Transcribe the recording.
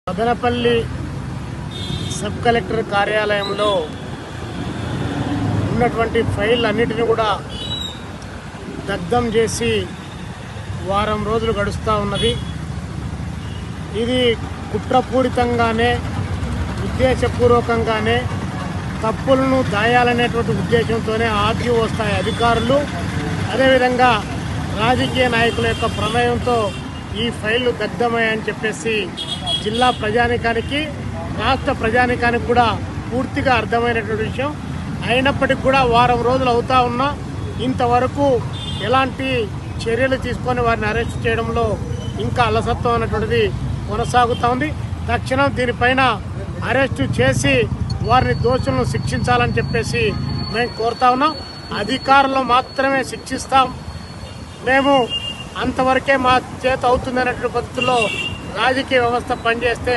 Madanapalle sub collector కార్యాలయంలో ఉన్నటువంటి file అన్నిటిని కూడా దగ్ధం చేసి వారం రోజులు గడుస్తూ ఉన్నది. ఇది కుట్రపూరితంగానే ఉద్దేశపూర్వకంగానే తప్పులను దాయాలనేటువంటి ఉద్దేశంతోనే ఆర్టీఓ స్థాయి అధికారులు అదేవిధంగా రాజకీయ నాయకుల యొక్క ప్రమేయంతో ఈ ఫైళ్లు దగ్ధమయ్యాయని చెప్పేసి జిల్లా ప్రజానికానికి రాష్ట్ర ప్రజానికానికి కూడా పూర్తిగా అర్థమైనటువంటి విషయం. అయినప్పటికీ కూడా వారం రోజులు అవుతా ఉన్నా ఇంతవరకు ఎలాంటి చర్యలు తీసుకొని వారిని అరెస్ట్ చేయడంలో ఇంకా అలసత్వం అనేటువంటిది కొనసాగుతూ ఉంది. తక్షణం దీనిపైన అరెస్టు చేసి వారిని దోషులను శిక్షించాలని చెప్పేసి మేము కోరుతా ఉన్నాం. అధికారులు మాత్రమే శిక్షిస్తాం, మేము అంతవరకే మా చేత అవుతుంది అనేటువంటి పద్ధతిలో రాజకీయ వ్యవస్థ పనిచేస్తే